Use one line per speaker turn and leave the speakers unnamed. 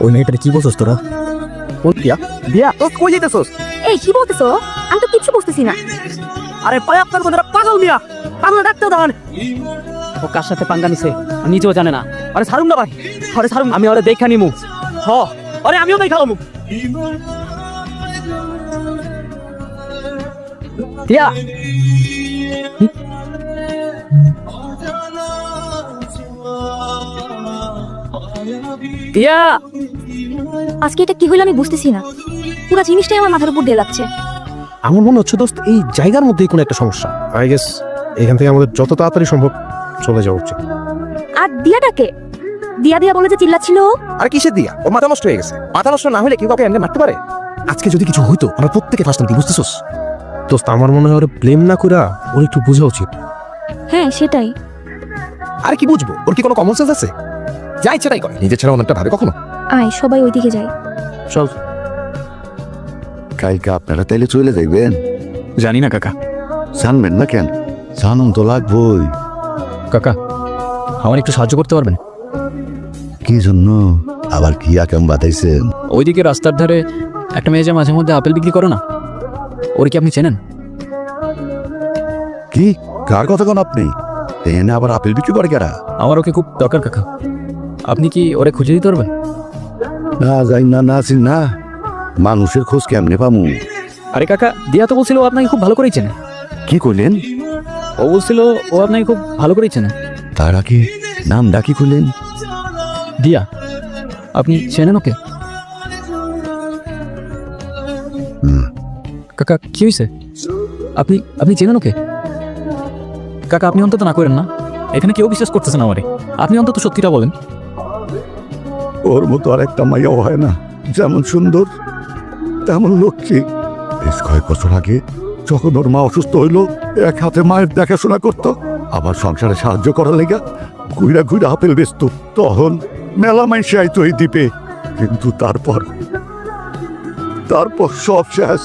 ওই মেয়েটারে কি বলছস তোরা?
কোন দিয়া? দিয়া তো কই যাইতেছস?
এই কি বলতেছো? আমি তো কিচ্ছু বুঝতেছি না।
আরে পায়ে আপনার কথাটা পাগল মিয়া, পাগল ডাকতে দাঁড়ান। ও কার সাথে পাঙ্গা নিছে নিজেও জানে না। আরে ছাড়ুন না ভাই, আরে ছাড়ুন, আমি ওরে দেখা নিমু। হ আরে আমিও দেখালাম। দিয়া দিয়া
আজকে এটা কি হইলো আমি বুঝতেছি না। পুরো জিনিসটাই আমার মাথার উপর দিয়ে যাচ্ছে।
আমার মনে হচ্ছে দোস্ত এই জায়গার মধ্যেই কোনো একটা সমস্যা। আই গেস এখান থেকে আমাদের যত তাড়াতাড়ি সম্ভব চলে যাওয়া উচিত।
আর দিয়াটাকে দিয়া দিয়া বলে যে চিল্লাচ্ছিল।
আর কিসের দিয়া? ওর মাথা নষ্ট হয়ে গেছে। মাথা নষ্ট না হলে কেউ কাউকে এমনি মারতে পারে? আজকে যদি কিছু হইতো আমরা প্রত্যেকে ফাঁসতাম, তুই বুঝতেছস? দোস্ত আমার মনে হয় ওরে ব্লেম না কইরা ওর একটু বোঝা উচিত।
হ্যাঁ সেটাই।
আর কি বুঝবো? ওর কি কোনো কমন সেন্স আছে? যা ইচ্ছা তাই করে, নিজের ছাড়া অনেকটা ভাবে কখনো।
আয় সবাই ওইদিকে যাই।
চল।
কালকে আপনারা তাইলে চলে যাইবেন?
জানি না কাকা।
জানবেন না কেন? জানুন তো লাগবই।
কাকা আমার একটু সাহায্য করতে পারবেন?
কি জন্য? আবার কি আকাম বাতাইছেন?
ওইদিকে রাস্তার ধারে একটা মেয়ে যে মাঝে মধ্যে আপেল বিক্রি করো না, ওর কি আপনি চেনেন?
কি কার কথা কোন আপনি? এনে আবার আপেল বিক্রি করে কারা?
আমার ওকে খুব দরকার কাকা, আপনি কি ওরে খুঁজে দিতে পারবেন?
না যাই না, না চিন না, মানুষের খোঁজ কেমনে পামু?
আরে কাকা দিয়া তো বলছিল ও আপনাকে খুব ভালো করেই চেনে।
কি কইলেন?
ও বলছিল ও আপনাকে খুব ভালো করেই চেনে।
তার আগে নাম ডাকি কইলেন?
দিয়া, আপনি চেনেন ওকে? কাকা কি হয়েছে? আপনি আপনি চেনেন ওকে? কাকা আপনি অন্তত না করেন না, এখানে কেউ বিশ্বাস করতেছে না আমারে, আপনি অন্তত সত্যিটা বলেন।
ওর মতো আর একটা মাইয়াও হয় না, যেমন সুন্দর তেমন লক্ষ্মী। বেশ কয়েক বছর আগে যখন ওর মা অসুস্থ হইল, এক হাতে মায়ের দেখাশোনা করতো, আবার সংসারে সাহায্য করার লেগা ঘুরা ঘুরা আপেল বেচত। তখন মেলা মাইসে আইতো এই দ্বীপে, কিন্তু তারপর সব শেষ।